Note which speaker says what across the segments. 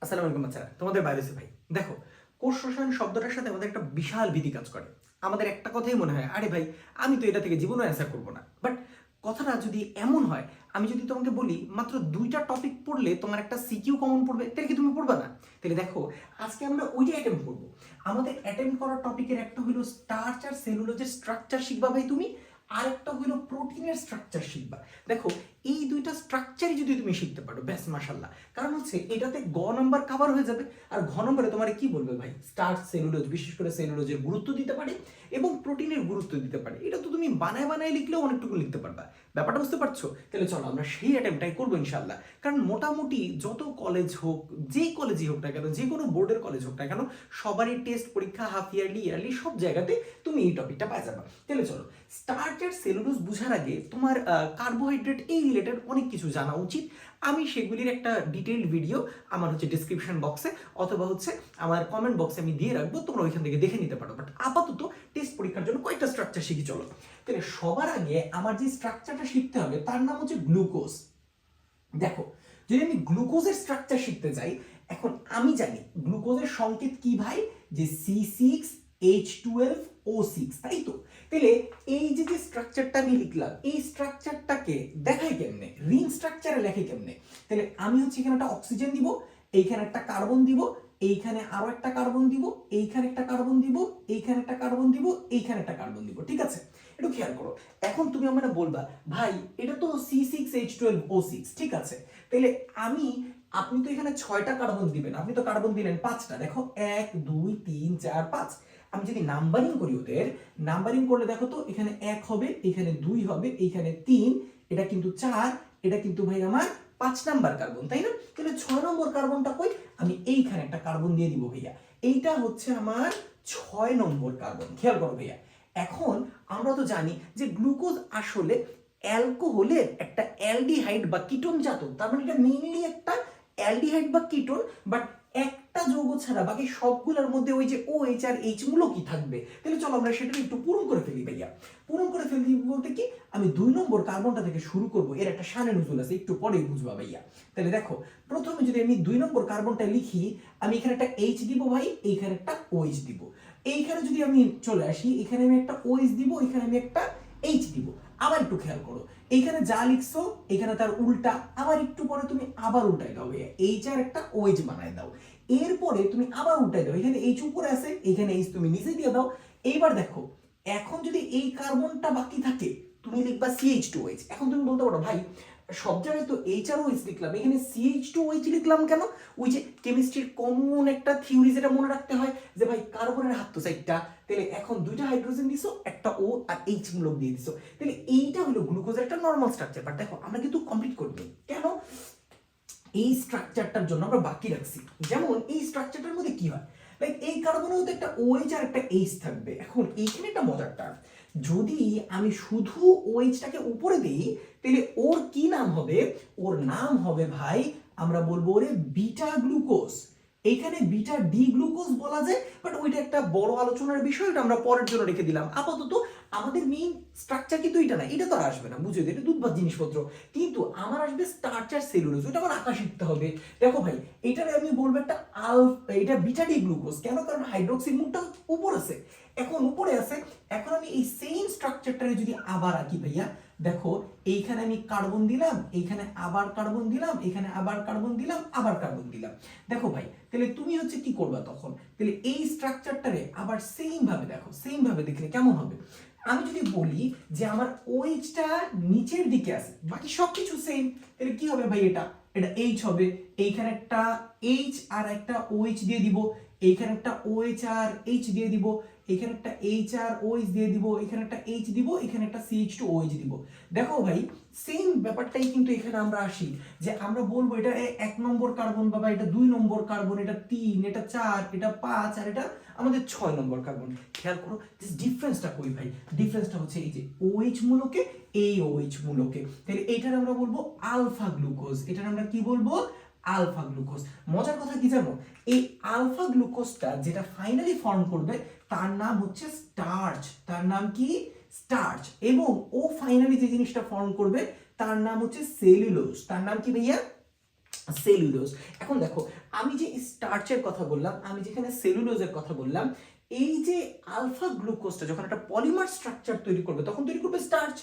Speaker 1: আসসালামু আলাইকুম বাচ্চারা, তোমাদের বায়োলজি ভাই। দেখো, কোষ রসায়ন শব্দটার সাথে আমাদের একটা বিশাল ভীতি কাজ করে। আমাদের একটা কথাই মনে হয়, আরে ভাই আমি তো এটা থেকে জীবনও অ্যান্সার করবো না। বাট কথাটা যদি এমন হয়, আমি যদি তোমাকে বলি মাত্র 2টা টপিক পড়লে তোমার একটা সিকিউ কমন পড়বে, তাহলে কি তুমি পড়বা না? তাহলে দেখো, আজকে আমরা ওইটা অ্যাটেম্প করবো। আমাদের অ্যাটেম্প করার টপিকের একটা হলো স্টার্চ আর সেলুলোজের স্ট্রাকচার শিখবা ভাই তুমি, আর একটা হলো প্রোটিনের স্ট্রাকচার শিখবা। দেখো, এই দুইটা স্ট্রাকচারই যদি তুমি শিখতে পারো, ব্যাস মাশাল্লাহ। কারণ হচ্ছে এটাতে নাম্বার কভার হয়ে যাবে। আর নম্বরে তোমার কি বলবে ভাই, স্টার্চ সেলুলোজ, বিশেষ করে সেলুলোজের গুরুত্ব দিতে পারে এবং প্রোটিনের গুরুত্ব দিতে পারে। এটা তো তুমি বানায় বানায় লিখলেও অনেকটুকু লিখতে পারবা। ব্যাপারটা বুঝতে পারছো? তাহলে চলো আমরা সেই অ্যাটেম্পটাই করবো ইনশাল্লাহ। কারণ মোটামুটি যত কলেজ হোক, যেই কলেজই হোক না কেন, যে কোনো বোর্ডের কলেজ হোক না কেন, সবারই টেস্ট পরীক্ষা, হাফ ইয়ারলি, ইয়ারলি সব জায়গাতে তুমি এই টপিকটা পাই যাবা। তাহলে চলো, স্টার্চ আর সেলুলোজ বোঝার আগে তোমার কার্বোহাইড্রেট এই রিলেটেড অনেক কিছু জানা উচিত। আমি সেগুলির একটা ডিটেইলড ভিডিও আমার ডিসক্রিপশন বক্সে অথবা আমার কমেন্ট বক্সে আমি দিয়ে রাখবো, তোমরা ওইখান থেকে দেখে নিতে পারো। বাট আপাতত টেস্ট পরীক্ষার জন্য কয়েকটা স্ট্রাকচার শিখি চলো। তাহলে সবার আগে আমার যে স্ট্রাকচারটা শিখতে হবে তার নাম হচ্ছে গ্লুকোজ। দেখো, যদি আমি গ্লুকোজের স্ট্রাকচার শিখতে যাই, এখন আমি জানি গ্লুকোজের সংকেত কি ভাই, যে C6H12O6, তাই তো? তাহলে এই যে যে স্ট্রাকচারটা আমি লিখলাম, এই স্ট্রাকচারটাকে দেখাই কেমনে, রিং স্ট্রাকচারে লেখে কেমনে? তাহলে আমি এখানে একটা অক্সিজেন দিব, এইখানে একটা কার্বন দিব, এইখানে আরো একটা কার্বন দিব, এইখানে একটা কার্বন দিব, এইখানে একটা কার্বন দিব, এইখানে একটা কার্বন দিব, ঠিক আছে? একটু খেয়াল করো। এখন তুমি আমাকে বলবা, ভাই এটা তো C6H12O6, ঠিক আছে? তাহলে আপনি তো এখানে 6টা কার্বন দিবেন, আপনি তো কার্বন দিলেন 5টা। দেখো 1 2 3 4 5। আমি যদি নাম্বারিং করি, ওদের নাম্বারিং করলে দেখো তো, এখানে 1 হবে, এখানে 2 হবে, এখানে 3, এটা কিন্তু 4, এটা কিন্তু ভাই আমার 5 নাম্বার কার্বন, তাই না? তাহলে 6 নম্বর কার্বনটা কই? আমি এইখানে একটা কার্বন দিয়ে দিব ভাইয়া। এইটা হচ্ছে আমার 6 নম্বর কার্বন। খেয়াল করো ভাইয়া। এখন আমরা তো জানি যে গ্লুকোজ আসলে অ্যালকোহলের একটা অ্যালডিহাইড বা কিটোন জাত। তার মানে এটা মেইনলি একটা অ্যালডিহাইড বা কিটোন, বাট একটা যৌগ ছাড়া বাকি সবগুলোর মধ্যে ওই যে OH আর H মূলকই থাকবে। তাহলে চলো আমরা সেটা একটু পূরণ করে ফেলি ভাইয়া। পূরণ করে ফেলি বলতে কি, আমি 2 নম্বর কার্বনটা থেকে শুরু করব। এর একটা শানে নজুল আছে, একটু পরেই বুঝবা ভাইয়া। তাহলে দেখো, প্রথমে যদি আমি 2 নম্বর কার্বনটা লিখি, আমি এখানে একটা H দিব ভাই, এইখানে একটা OH দিব। এইখানে যদি আমি চলে আসি, এখানে আমি একটা OH দিব, এখানে আমি একটা H দিব। আবার একটু খেয়াল করো, এইখানে যা লিখছো এখানে তার উল্টা, আবার একটু পরে তুমি আবার উল্টাই দাও ভাইয়া, H আর একটা OH বানায় দাও। এরপরে তুমি আবার উল্টাই দাও, এখানে H উপরে আছে, এখানে H তুমি নিচে দিয়ে দাও। এইবার দেখো, এখন যদি এই কার্বনটা বাকি থাকে, তুমি লিখবা CH2OH। এখন তুমি বলতে পারো, ভাই সব জায়গায় তো H আর OH লিখলাম, এখানে CH2OH লিখলাম কেন? ওই যে কেমিস্ট্রির কমন একটা থিওরি যেটা মনে রাখতে হয়, যে ভাই কার্বনের হাত তো 4টা, তাহলে এখন 2টা হাইড্রোজেন দিছো, একটা O আর H মূলক দিয়ে দিছো। তাহলে এইটা হলো গ্লুকোজের একটা নরমাল স্ট্রাকচার। বাট দেখো, আমরা কিন্তু কমপ্লিট করিনি কেন? এই স্ট্রাকচারটার জন্য আমরা বাকি রাখছি। যেমন এই স্ট্রাকচারটার মধ্যে কি হয়, লাইক এই কার্বনের মধ্যে একটা OH আর একটা H থাকবে। এখন এইখানে একটা মজার টার্ম, যদি আমি শুধু OH টাকে উপরে দিই, তাহলে ওর কি নাম হবে? ওর নাম হবে ভাই, আমরা বলবো ওরে বিটা গ্লুকোজ। এখানে বিটা ডি গ্লুকোজ বলা যায়, বাট ওইটা একটা বড় আলোচনার বিষয়, ওটা আমরা পরের জন্য রেখে দিলাম। আপাতত আমাদের মেইন স্ট্রাকচার কিন্তু এটা না, এটা তো আর আসবে না, বুঝে এটা দুধভাত জিনিসপত্র। কিন্তু আমার আসবে স্টার্চ আর সেলুলোজ, ওটা আমার আঁকা শিখতে হবে। দেখো ভাই, এটারে আমি বলবো একটা এটা বিটা ডি গ্লুকোজ। কেন? কারণ হাইড্রোক্সিল মুখটা উপর আছে, এখন উপরে আছে। এখন আমি এই সেম স্ট্রাকচারটারে যদি আবার আঁকি ভাইয়া, দেখো এইখানে আমি কার্বন দিলাম, এইখানে আবার কার্বন দিলাম, এখানে আবার কার্বন দিলাম, আবার কার্বন দিলাম। দেখো ভাই, তাহলে তুমি কি করবা তখন? তাহলে এই স্ট্রাকচারটারে আবার সেম ভাবে দেখো, সেম ভাবে দেখলে কেমন হবে? আমি যদি বলি যে আমার OH-টা নিচের দিকে আছে, বাকি সবকিছু সেম, তাহলে কি হবে ভাই? এটা এটা H হবে। এইখানে একটা H আর একটা OH দিয়ে দিব, এইখানে একটা OH আর H দিয়ে দিব, এখানে একটা H আর OH দিয়ে দিব, এখানে একটা H দিব, এখানে একটা CH2OH দিব। দেখো ভাই, সেম ব্যাপারটাই কিন্তু এখানে আমরা আসি, যে আমরা বলবো এটা 1 নম্বর কার্বন, বাবা এটা 2 নম্বর কার্বন, এটা 3, এটা 4, এটা 5, আর এটা আমাদের 6 নম্বর কার্বন। খেয়াল করো ডিফারেন্সটা কই ভাই? ডিফারেন্সটা হচ্ছে এই যে OH মূলকে, এই OH মূলকে। তাহলে এইটার আমরা বলবো আলফা গ্লুকোজ। এটার আমরা কি বলবো? Alpha glucose. মজার কথা কি জানো? এই আলফা গ্লুকোজটা যেটা ফাইনালি ফর্ম করবে তার নাম হচ্ছে স্টার্চ। তার নাম কি? স্টার্চ। এবং ও ফাইনালি যে জিনিসটা ফর্ম করবে তার নাম হচ্ছে সেলুলোজ। তার নাম কি ভাইয়া? সেলুলোজ। এখন দেখো আমি যে স্টার্চের কথা বললাম, আমি যেখানে সেলুলোজের কথা বললাম, এই যে আলফা গ্লুকোজটা যখন একটা পলিমার স্ট্রাকচার তৈরি করবে তখন তৈরি করবে স্টার্চ,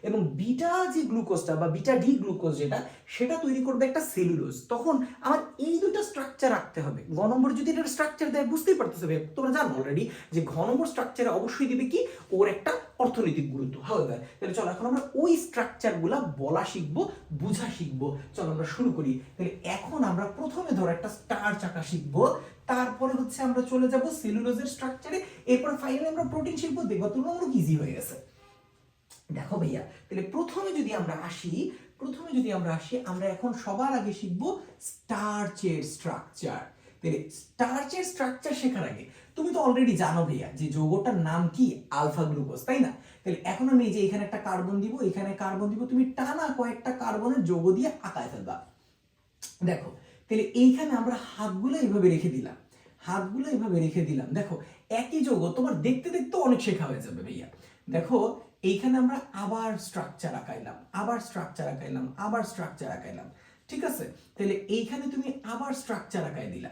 Speaker 1: এবং বিটা যে গ্লুকোজটা বা বিটা ডি গ্লুকোজ যেটা, সেটা তৈরি করবে একটা সেলুলোজ। তখন আমার এই দুটো স্ট্রাকচার রাখতে হবে। ঘ নম্বর যদি এটা স্ট্রাকচার দেয়, বুঝতেই পারতেছে ভাই, তোমরা জানো অলরেডি যে ঘ নম্বর স্ট্রাকচারে অবশ্যই দিবে কি, ওর একটা অর্থনৈতিক গুরুত্ব হবে। তাহলে চলো এখন আমরা ওই স্ট্রাকচারগুলা বলা শিখবো, বুঝা শিখবো। চলো আমরা শুরু করি। তাহলে এখন আমরা প্রথমে ধরো একটা স্টার্চ আঁকা শিখবো, তারপরে হচ্ছে আমরা চলে যাব সেলুলোজের স্ট্রাকচারে, এরপর ফাইনালি আমরা প্রোটিন শিখবো। দেখবো তুলনামূলক ইজি হয়ে গেছে। দেখো ভাইয়া, তাহলে প্রথমে যদি আমরা আসি, আমরা এখন সবার আগে শিখবো স্টার্চের স্ট্রাকচার। তাহলে স্টার্চের স্ট্রাকচার শেখার আগে তুমি তো অলরেডি জানো ভাইয়া যে যৌগটার নাম কি, আলফা গ্লুকোজ, তাই না? তাহলে এখন আমি এই যে এখানে একটা কার্বন দিব, এখানে কার্বন দিব, তুমি টানা কয়েকটা কার্বনের যৌগ দিয়ে আঁকায় ফেলবা। দেখো তাহলে এইখানে আমরা হাতগুলো এইভাবে রেখে দিলাম, দেখো একই যৌগ তোমার দেখতে দেখতে অনেক শেখা হয়ে যাবে ভাইয়া। দেখো এইখানে আমরা আবার স্ট্রাকচার আঁকাইলাম, ঠিক আছে? তাহলে এইখানে তুমি আবার স্ট্রাকচার আঁকাই দিলা,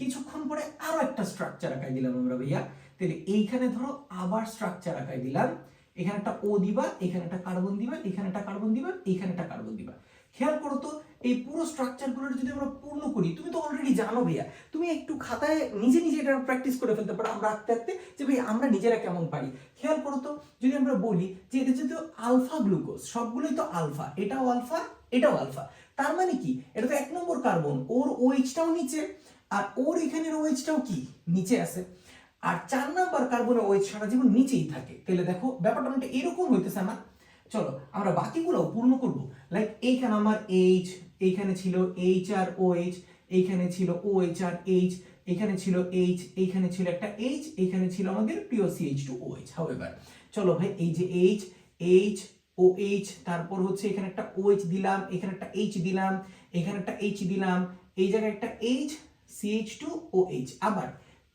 Speaker 1: কিছুক্ষণ পরে আরো একটা স্ট্রাকচার আঁকাই দিলাম আমরা ভাইয়া। তাহলে এইখানে ধরো আবার স্ট্রাকচার আঁকাই দিলাম, এখানে একটা ও দিবা, এখানে একটা কার্বন দিবা, এখানে একটা কার্বন দিবা, এখানে একটা কার্বন দিবা। খেয়াল করো তো, এই পুরো স্ট্রাকচারগুলো যদি আমরা পূর্ণ করি, তুমি তো অলরেডি জানো ভাইয়া, তুমি একটু খাতায় নিজে নিজে এটা প্র্যাকটিস করে ফেলতে পারো আমরা আঁকতে আঁকতে, যে ভাই আমরা নিজেরা কেমন পারি। খেয়াল করো তো, যদি আমরা বলি যে এটা যেহেতু আলফা গ্লুকোজ, সবগুলোই তো আলফা, এটাও আলফা, এটাও আলফা, তার মানে কি, এটা তো 1 নম্বর কার্বন, ওর ওএইচটাও নিচে, আর ওর এখানের ওএইচটাও কি নিচে আছে, আর 4 নম্বর কার্বনের ওএইচ সারা জীবন নিচেই থাকে। তাহলে দেখো ব্যাপারটা অনেকটা এরকম হইতেছে না? চলো আমরা বাকিগুলো পূর্ণ করব। লাইক এইখানে আমার এইচ, এইখানে ছিল এইচ আর ওএইচ, এইখানে ছিল ওএইচ আর এইচ, এখানে ছিল এইচ, এইখানে ছিল একটা এইচ, এইখানে ছিল আমাদের POCH2OH। হাউএভার চলো ভাই, এই যে এইচ, এইচ ও এইচ, তারপর হচ্ছে এখানে একটা OH দিলাম, এখানে একটা এইচ দিলাম, এখানে একটা এইচ দিলাম, এই জায়গায় একটা এইচ, CH2OH। আবার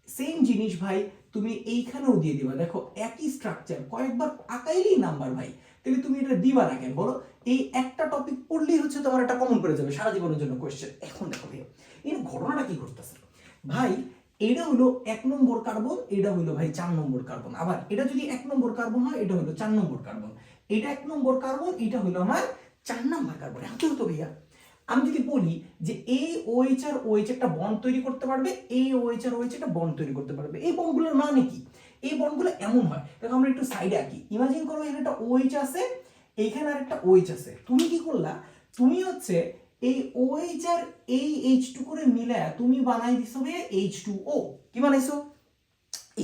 Speaker 1: সেম জিনিস ভাই তুমি এইখানেও দিয়ে দিবা। দেখো একই স্ট্রাকচার কয়েকবার আঁকাইলেই নাম্বার ভাই, তাহলে তুমি এটা দিবা না কেন বলো? এই একটা টপিক পড়লেই হচ্ছে তোমার একটা কমন করে যাবে সারা জীবনের জন্য কোশ্চেন। এখন দেখো ভাই এই ঘটনাটা কি ঘটতেছে ভাই, এটা হলো 1 নম্বর কার্বন, এটা হলো ভাই 4 নম্বর কার্বন। আবার এটা যদি 1 নম্বর কার্বন হয়, এটা হলো 4 নম্বর কার্বন, এটা 1 নম্বর কার্বন, এটা হলো আমার 4 নম্বর কার্বন। এখন কি হতো ভাইয়া, আমি যদি বলি যে এই OH আর OH একটা বন্ড তৈরি করতে পারবে, এই OH আর OH একটা বন্ড তৈরি করতে পারবে, এই বন্ডগুলোর মানে কি? এই বন্ডগুলো এমন হয়, দেখো আমরা একটু সাইডে আঁকি, ইমাজিন করো এখানে একটা OH আছে, এইখানে আর একটা OH আছে, তুমি কি করলা, তুমি হচ্ছে এই OH আর এই H2 করে মিলায়া তুমি বানাই দিছো ভাইয়া H2O। কি বানাইছো?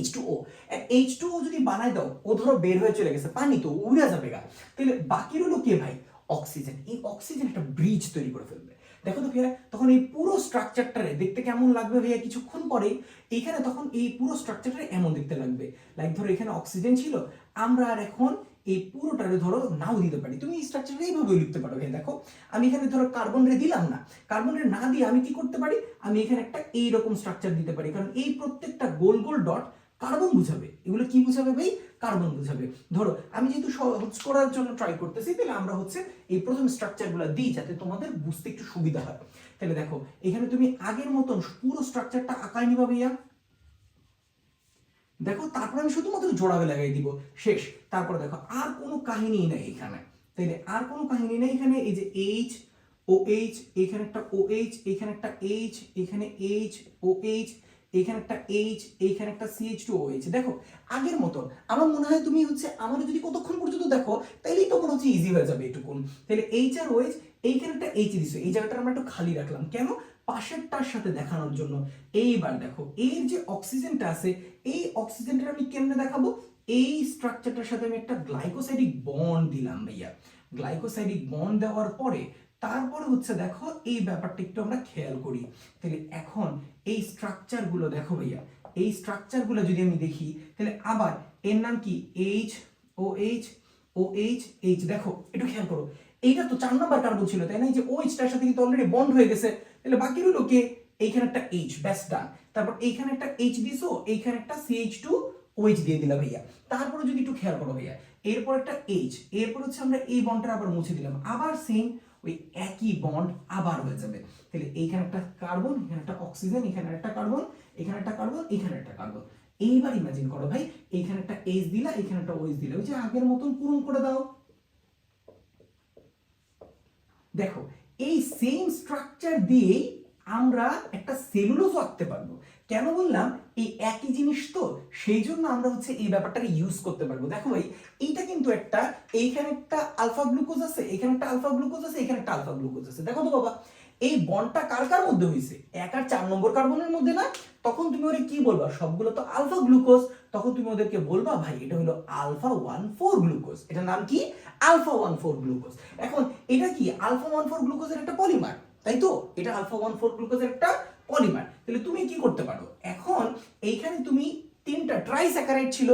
Speaker 1: H2O। H2O যদি বানাই দাও, ও ধরো বের হয়ে চলে গেছে, পানি তো উড়ে যাবে গা, তাহলে বাকি রইলো কে ভাই? অক্সিজেন। এই অক্সিজেন একটা ব্রিজ তৈরি করে ফেলবে। দেখো তো ভাইয়া, তখন এই পুরো স্ট্রাকচারটারে দেখতে কেমন লাগবে ভাইয়া? কিছুক্ষণ পরে এইখানে তখন এই পুরো স্ট্রাকচারটা এমন দেখতে লাগবে, লাইক ধরো এখানে অক্সিজেন ছিল, আমরা আর এখন এই পুরোটারে ধরো নাও দিতে পারি, তুমি এই স্ট্রাকচারটা এইভাবে লিখতে পারো ভাই। দেখো আমি এখানে ধরো কার্বন রে দিলাম না, কার্বন রে না দিয়ে আমি কি করতে পারি, আমি এখানে একটা এইরকম স্ট্রাকচার দিতে পারি, কারণ এই প্রত্যেকটা গোল গোল ডট কার্বন বুঝাবে। এগুলো কি বুঝাবে ভাই? কার্বন বুঝাবে। ধরো আমি যেহেতু সহজ করার জন্য ট্রাই করতেছি, তাহলে আমরা হচ্ছে এই প্রথম স্ট্রাকচারগুলো দিই যাতে তোমাদের বুঝতে একটু সুবিধা হয়। তাহলে দেখো এখানে তুমি আগের মতন পুরো স্ট্রাকচারটা আঁকায় নিবা ভাইয়া। দেখো তারপর আমি শুধুমাত্র জোড়াবে লাগাই দিব, শেষ। তারপরে দেখো আর কোনো কাহিনী নেই এখানে, তাইলে আর কোনো কাহিনী নেই এখানে। এই যে এইচ ও এইচ, এখানে একটা OH, এখানে একটা এইচ, এখানে এইচ ও এইচ, এখানে একটা এইচ, এখানে একটা CH2OH। দেখো আগের মতন আমার মনে হয় তুমি হচ্ছে আমার যদি কতক্ষণ পর্যন্ত দেখো, তাইলেই তো মনে হচ্ছে ইজি হয়ে যাবে এটুকুন। তাহলে এইচ আর OH, এইখানে একটা এইচ দিছো, এই জায়গাটা আমরা একটু খালি রাখলাম কেন? পাশেরটার সাথে দেখানোর জন্য। এইবার দেখো এর যে অক্সিজেনটা আছে, এই অক্সিজেনটা আমি কেমনে দেখাবো? এই স্ট্রাকচারটার সাথে আমি একটা গ্লাইকোসাইডিক বন্ড দিলাম ভাইয়া। গ্লাইকোসাইডিক বন্ড দেওয়ার পরে তারপরে হচ্ছে দেখো এই ব্যাপারটা একটু আমরা খেয়াল করি। তাহলে এখন এই স্ট্রাকচারগুলো দেখো ভাইয়া, এই স্ট্রাকচারগুলো যদি আমি দেখি, তাহলে আবার এর নাম কি? H O H O H H. দেখো একটু খেয়াল করো, এইটা তো 4 নম্বর কার্বন ছিল তাই না? এই যে OH টার সাথে কিন্তু অলরেডি বন্ড হয়ে গেছে, তাহলে বাকি রইলো কে? এইখানে একটা H, ব্যাস ডান। তারপর এইখানে একটা H দিছো, এইখানে একটা CH2OH দিয়ে দিলাম ভাইয়া। তারপরে যদি একটু খেয়াল করো ভাইয়া, এরপর একটা H, এরপর হচ্ছে আমরা এই বন্ডটা আবার মুছে দিলাম, আবার সেম ওই একই বন্ড আবার হয়ে যাবে। তাহলে এইখানে একটা কার্বন, এখানে একটা অক্সিজেন, এখানে একটা কার্বন, এখানে একটা কার্বন, এখানে একটা কার্বন। এইবার ইমাজিন করো ভাই, এইখানে একটা এইচ দিলা, এখানে একটা ওএইচ দিলা, ওই যে আগের মতন পূরণ করে দাও। দেখো এই সেম স্ট্রাকচার দিয়েই আমরা একটা সেলুলোজ আঁকতে পারবো। কেন বললাম, এই একই জিনিস তো, সেই জন্য আমরা হচ্ছে এই ব্যাপারটাকে ইউজ করতে পারবো। দেখো ভাই, এইটা কিন্তু একটা, এইখানে একটা আলফা গ্লুকোজ আছে, এখানে একটা আলফা গ্লুকোজ আছে, এখানে একটা আলফা গ্লুকোজ আছে। দেখো তো বাবা, এই বন্ডটা কার কার মধ্যে হয়েছে? 1 আর 4 নম্বর কার্বনের মধ্যে না? তখন তুমি ওরে কি বলবা? সবগুলো তো আলফা গ্লুকোজ। তখন তুমি ওদেরকে বলবা ভাই এটা হলো আলফা 1,4 গ্লুকোজ। এটার নাম কি? Alpha 1,4 glucose. এখন এটা কি? আলফা 1,4 গ্লুকোজের একটা পলিমার, তাই তো? এটা আলফা 1,4 গ্লুকোজের একটা পলিমার। তাহলে তুমি কি করতে পারো, এখন এইখানে তুমি 3টা ট্রাইস্যাকারাইড ছিল,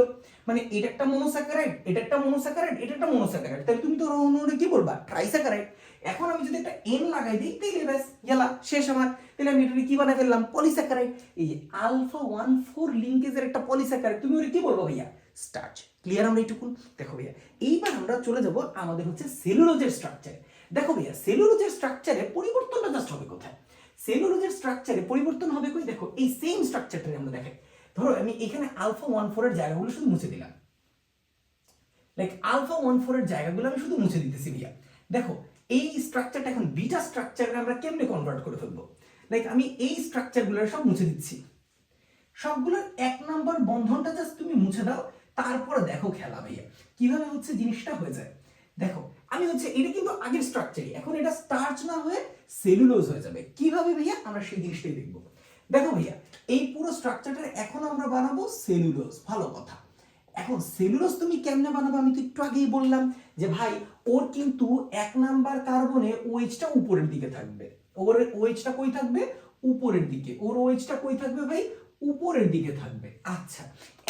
Speaker 1: মানে এটা একটা মনোস্যাকারাইড, এটা একটা মনোস্যাকারাইড, এটা একটা মনোস্যাকারাইড, তাহলে তুমি তো অন্যটা কি বলবা? ট্রাইস্যাকারাইড। এখন আমি যদি একটা এন লাগাই দিই, তাহলে ব্যাস গেলা, শেষ আমার। তাহলে আমি এটা কি বানাই ফেললাম? পলিস্যাকারাইড। এই যে আলফা 1,4 লিঙ্কেজের একটা পলিস্যাকারাইড, তুমি ওরে কি বলবো ভাইয়া? স্টার্চ। ক্লিয়ার আমরা এইটুকুন? দেখো ভাইয়া, এইবার আমরা চলে যাব আমাদের হচ্ছে সেলুলোজের স্ট্রাকচারে। দেখো ভাইয়া, সেলুলোজের স্ট্রাকচারে পরিবর্তনটা জাস্ট হবে কোথায়? সেলুলোজের স্ট্রাকচারে পরিবর্তন হবে কই? দেখো এই সেম স্ট্রাকচারটারে আমরা দেখাই। ধরো আমি এখানে আলফা 1,4 এর জায়গাগুলো শুধু মুছে দিলাম, লাইক আলফা 1,4 এর জায়গাগুলো আমি শুধু মুছে দিতেছি ভাইয়া। দেখো এই স্ট্রাকচারটা এখন বিটা স্ট্রাকচারে আমরা কেমনে কনভার্ট করে ফেলবো? লাইক আমি এই স্ট্রাকচারগুলো সব মুছে দিচ্ছি, সবগুলোর 1 নাম্বার বন্ধনটা জাস্ট তুমি মুছে দাও, তারপরে দেখো খেলা ভাইয়া কিভাবে হচ্ছে জিনিসটা হয়ে যায়। দেখো আমি হচ্ছে, এটা কিন্তু আগের স্ট্রাকচারই, এখন এটা স্টার্চ না হয়ে সেলুলোজ হয়ে যাবে। কিভাবে ভাইয়া? আমরা সেই জিনিসটাই দেখবো। দেখো ভাইয়া, এই পুরো স্ট্রাকচারটা এখন আমরা বানাবো সেলুলোজ। ভালো কথা। এখন সেলুলোজ তুমি কেমনে বানাবো? আমি তো একটু আগেই বললাম যে ভাই, ওর কিন্তু 1 নাম্বার কার্বনে ওএইচটা উপরের দিকে থাকবে। ওর ওএইচটা কই থাকবে? উপরের দিকে। ওর ওএইচটা কই থাকবে ভাই? উপরের দিকে থাকবে। আচ্ছা,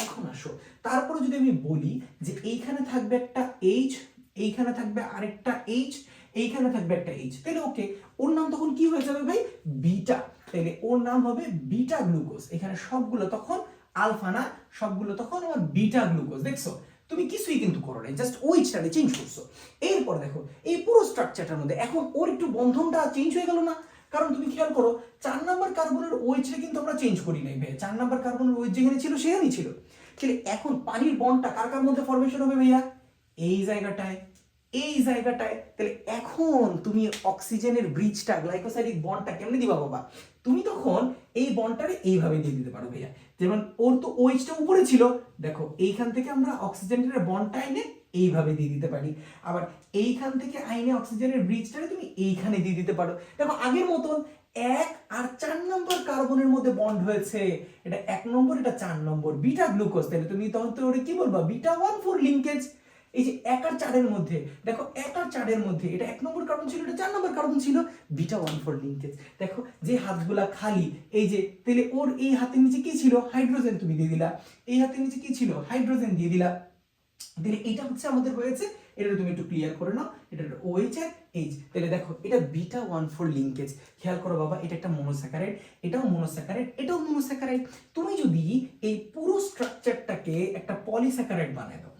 Speaker 1: এখন আসো, তারপরে যদি আমি বলি যে এইখানে থাকবে একটা এইচ, এইখানে থাকবে আরেকটা এইচ, এইখানে থাকবে একটা এইচ, তাহলে ওকে, ওর নাম তখন কি হয়ে যাবে ভাই? বিটা। তাহলে ওর নাম হবে বিটা গ্লুকোজ। এখানে সবগুলো তখন আলফা না, সবগুলো তখন আমার বিটা গ্লুকোজ। দেখছো, তুমি কিছুই কিন্তু করো নাই, জাস্ট ওইচটাকে চেঞ্জ করছো। এরপর দেখো এই পুরো স্ট্রাকচারটার মধ্যে এখন ওর একটু বন্ধনটা চেঞ্জ হয়ে গেল না? কারণ তুমি খেয়াল করো, 4 নাম্বার কার্বনের ওএইচটা কিন্তু আমরা চেঞ্জ করি নাই ভাই। 4 নাম্বার কার্বনের ওএইচ যেখানে ছিল সেখানেই ছিল। তাহলে এখন পানির বন্ডটা কার কার মধ্যে ফরমেশন হবে ভাইয়া? এই জায়গাটায়, এই জায়গাটায়। তাহলে এখন তুমি অক্সিজেনের ব্রিজটা, গ্লাইকোসাইডিক বন্ডটা কেমনে দিবা বাবা? তুমি তখন এই বন্ডটারে এইভাবে দিয়ে দিতে পারো ভাইয়া। যেমন ওর তো ওএইচটা উপরে ছিল, দেখো এইখান থেকে আমরা অক্সিজেনের বন্ডটা এনে এইভাবে দিয়ে দিতে পারি। আবার এইখান থেকে আইনে অক্সিজেনের ব্রিজটারে তুমি এইখানে দিয়ে দিতে পারো। দেখো আগের মতন 1 আর 4 নম্বর কার্বনের মধ্যে বন্ড হয়েছে, এটা 1 নম্বর, এটা 4 নম্বর, বিটা গ্লুকোজ। তাহলে তুমি তখন তো ওরে কি বলবা? Beta 1,4 linkage. এই যে 1 আর 4 এর মধ্যে, দেখো 1 আর 4 এর মধ্যে এটা 1 নম্বর কার্বন ছিল, এটা 4 নম্বর কার্বন ছিল, বিটা 1,4 লিঙ্কেজ। দেখো যে হাতগুলা খালি, এই যে, তাহলে ওর এই হাতের নিচে কি ছিল? হাইড্রোজেন তুমি দিয়ে দিলা। এই হাতের নিচে কি ছিল? হাইড্রোজেন দিয়ে দিলা। তাহলে এটা হচ্ছে আমাদের হয়েছে, এটা তুমি একটু ক্লিয়ার করে নাও, এটা OH আর H। তাহলে দেখো এটা বিটা 1,4 লিঙ্কেজ। খেয়াল করো বাবা, এটা একটা মনোস্যাকারাইড, এটাও মনোস্যাকারাইড, এটাও মনোস্যাকারাইড। তুমি যদি এই পুরো স্ট্রাকচারটাকে একটা পলিস্যাকারাইড বানায় দাও,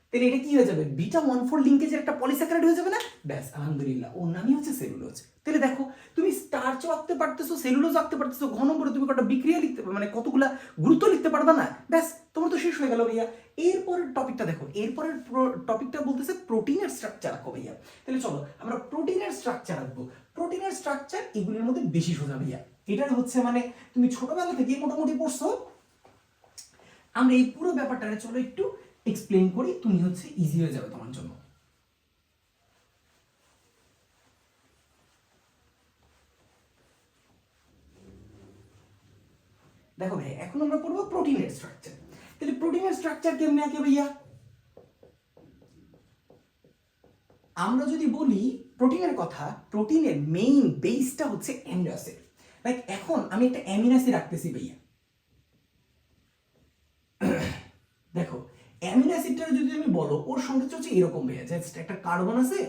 Speaker 1: তাহলে এটা কি হয়ে যাবে? বিটা 1,4 লিঙ্কেজের একটা পলিস্যাকারাইড হয়ে যাবে না? ব্যাস, আলহামদুলিল্লাহ, ওর নামই হচ্ছে সেলুলোজ। তাহলে দেখো তুমি স্টার্চও আঁকতে পারতেছো, সেলুলোজ আঁকতে পারতেছো, ঘন করে তুমি কটা বিক্রিয়া লিখতে, মানে কতগুলা গুরুত্ব লিখতে পারবা না? ব্যাস, তোমার তো শেষ হয়ে গেল ভাইয়া। এরপরের টপিকটা দেখো, এরপরের টপিকটা বলতেছে প্রোটিনের স্ট্রাকচার আঁকো ভাইয়া। তাহলে চলো আমরা প্রোটিনের স্ট্রাকচার আঁকবো। প্রোটিনের স্ট্রাকচার এগুলির মধ্যে বেশি সোজা ভাইয়া। এটা হচ্ছে মানে তুমি ছোটবেলা থেকে মোটামুটি পড়ছো। আমরা এই পুরো ব্যাপারটা চলো একটু এক্সপ্লেইন করি, তুমি হচ্ছে ইজি হয়ে যাবে তোমার জন্য। দেখো ভাই, এখন আমরা পড়বো প্রোটিনের স্ট্রাকচার। তাহলে প্রোটিনের স্ট্রাকচার কেমনে আঁকে ভাইয়া? আমরা যদি বলি প্রোটিনের কথা, প্রোটিনের মেইন বেসটা হচ্ছে অ্যামিনো অ্যাসিড। লাইক এখন আমি একটা অ্যামিনো অ্যাসিড রাখতেছি ভাইয়া। দেখো অ্যামিনো অ্যাসিডটা যদি তুমি বলো, ওর সংকেত হচ্ছে এরকম ভাইয়া, জাস্ট একটা কার্বন আছে,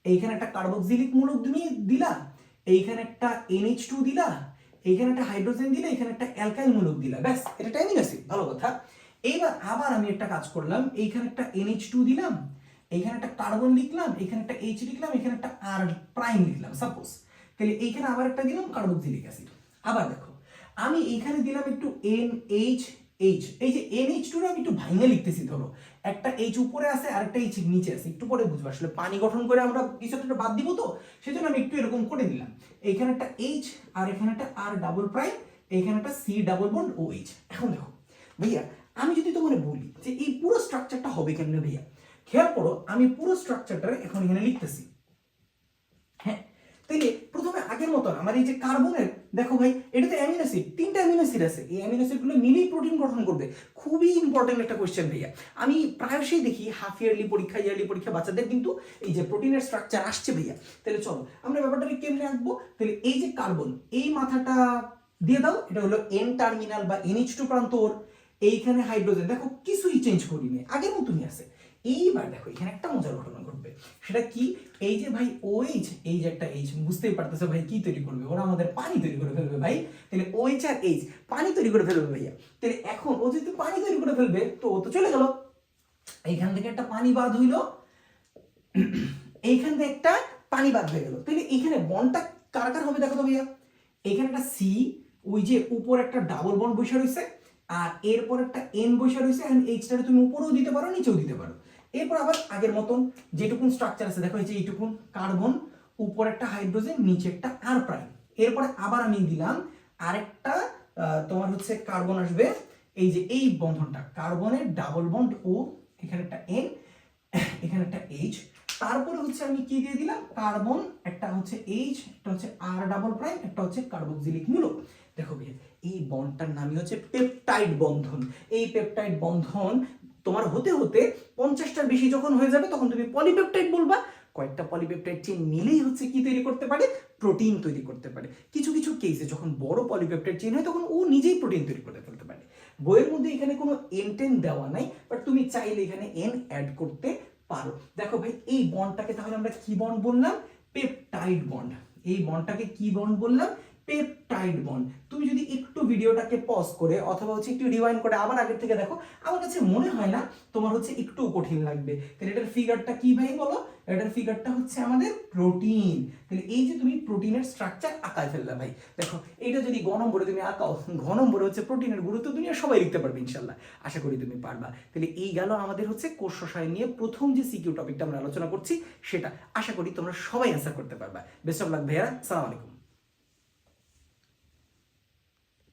Speaker 1: এইখানে একটা কার্বক্সিলিক মূলক তুমি দিলা, এইখানে একটা NH2 দিলা, এইখানে একটা হাইড্রোজেন দিলা, এখানে একটা অ্যালকাইল মূলক দিলা, ব্যাস, এটা অ্যামিনো অ্যাসিড। ভালো কথা। এইবার আবার আমি একটা কাজ করলাম, এইখানে একটা NH2 দিলাম, এইখানে একটা কার্বন লিখলাম, এখানে একটা এইচ লিখলাম, এখানে একটা আর প্রাইম লিখলাম সাপোজ। তাহলে এইখানে আবার একটা দিলাম কার্বক্সিলিক অ্যাসিড। আবার দেখো আমি এইখানে দিলাম একটু NH, এই যে NH2 আমি একটু ভাঙে লিখতেছি, ধরো একটা এইচ উপরে আছে আর একটা এইচ নিচে আছে, একটু পরে বুঝবো আসলে পানি গঠন করে আমরা কিছু একটা বাদ দিব, তো সেজন্য আমি একটু এরকম করে দিলাম। এইখানে একটা এইচ আর এখানে একটা আর ডাবল প্রাইম, এইখানে একটা সি ডাবল বন্ড OH। এখন দেখো ভাইয়া আমি যদি তোমার বলি যে এই পুরো স্ট্রাকচারটা হবে কেমনে ভাইয়া, খেয়াল করো আমি পুরো স্ট্রাকচারটা এখন এখানে লিখতেছি। হ্যাঁ, তাইলে প্রথমে আগের মতন আমার এই যে কার্বনের, দেখো ভাই এটা তো অ্যামিনো অ্যাসিড, 3টা অ্যামিনো অ্যাসিড আছে, এই অ্যামিনো অ্যাসিডগুলো মিলেই প্রোটিন গঠন করবে। খুবই ইম্পর্টেন্ট একটা কোশ্চেন ভাইয়া, আমি প্রায়শই দেখি হাফ ইয়ারলি পরীক্ষা, ইয়ারলি পরীক্ষা বাচ্চাদের কিন্তু এই যে প্রোটিনের স্ট্রাকচার আসছে ভাইয়া। তাহলে চলো আমরা ব্যাপারটাকে কেমনে আঁকবো। তাহলে এই যে কার্বন, এই মাথাটা দিয়ে দাও, এটা হলো N টার্মিনাল বা NH2 প্রান্ত ওর। এইখানে হাইড্রোজেন, দেখো কিছুই চেঞ্জ করিনি, আগের মতনই আছে। এইবার দেখো এখানে একটা মজার ঘটনা ঘটবে, সেটা কি, এই যে ভাই OH, এই যে একটা H, বুঝতেই পারতেছো ভাই কি তৈরি করবে, ওরা আমাদের পানি তৈরি করে ফেলবে ভাই। তাহলে OH আর H পানি তৈরি করে ফেলবে ভাইয়া। তাহলে এখন ও যেহেতু পানি তৈরি করে ফেলবে তো ও তো চলে গেল, এইখান থেকে একটা পানি বাদ হইলো, এইখান থেকে একটা পানি বাদ হয়ে গেল। তাহলে এখানে বন্ডটা কার কার হবে দেখো তো ভাইয়া, এখানে একটা সি, ওই যে উপর একটা ডাবল বন্ড বসে রয়েছে, আর এরপর একটা N বসে রয়েছে, এন্ড এইচটারে তুমি উপরেও দিতে পারো নিচেও দিতে পারো। এরপর আবার আগের মতন যেটুকুন স্ট্রাকচার আছে দেখো, এই যে এইটুকুন কার্বন, উপর একটা হাইড্রোজেন, নিচে একটা আর প্রাইম। এরপরে আবার আমি দিলাম আরেকটা তোমার হচ্ছে কার্বন আসবে, এই যে এই বন্ধনটা কার্বনের ডাবল বন্ড ও, এখানে একটা N, এখানে একটা H। তারপরে হচ্ছে আমি কি দিয়ে দিলাম, কার্বন, একটা হচ্ছে H, একটা হচ্ছে আর ডাবল প্রাইম, একটা হচ্ছে কার্বক্সিলিক মূলক। দেখো ভাই এই বন্ডটার নামই হচ্ছে পেপটাইড বন্ধন। এই পেপটাইড বন্ধন তোমার হতে হতে 50টার বেশি যখন হয়ে যাবে তখন তুমি পলিপেপটাইড বলবা। কয়েকটা পলিপেপটাইড চেইন মিলেই হচ্ছে কি তৈরি করতে পারে, প্রোটিন তৈরি করতে পারে। কিছু কিছু কেসে যখন বড় পলিপেপটাইড চেইন হয় তখন ও নিজেই প্রোটিন তৈরি করে ফেলতে পারে। বইয়ের মধ্যে এখানে কোনো N10 দেওয়া নাই, বাট তুমি চাইলে এখানে N অ্যাড করতে পারো। দেখো ভাই এই বন্ডটাকে তাহলে আমরা কি বন্ড বললাম, পেপটাইড বন্ড। এই বন্ডটাকে কি বন্ড বললাম, পেপটাইড বন্ড। তুমি যদি একটু ভিডিওটাকে পজ করে অথবা হচ্ছে একটু রিওয়াইন্ড করে আবার আগের থেকে দেখো, আমার কাছে মনে হয় না তোমার হচ্ছে একটু কঠিন লাগবে। তাহলে এটার ফিগারটা কি ভাই বলো, এটার ফিগারটা হচ্ছে আমাদের প্রোটিন। তাহলে এই যে তুমি প্রোটিনের স্ট্রাকচার আঁকায় ফেললে ভাই, দেখো এটা যদি গ নম্বরে তুমি আঁকাও, ঘ নম্বরে হচ্ছে প্রোটিনের গুরুত্ব দুনিয়া সবাই লিখতে পারবে ইনশাল্লাহ, আশা করি তুমি পারবা। তাহলে এই গেল আমাদের হচ্ছে কোষ রসায়ন নিয়ে প্রথম যে সিকিউ টপিকটা আমরা আলোচনা করছি সেটা, আশা করি তোমরা সবাই অ্যান্সার করতে পারবা। বেস্ট অফ লাক ভাইয়া, আসসালামু আলাইকুম।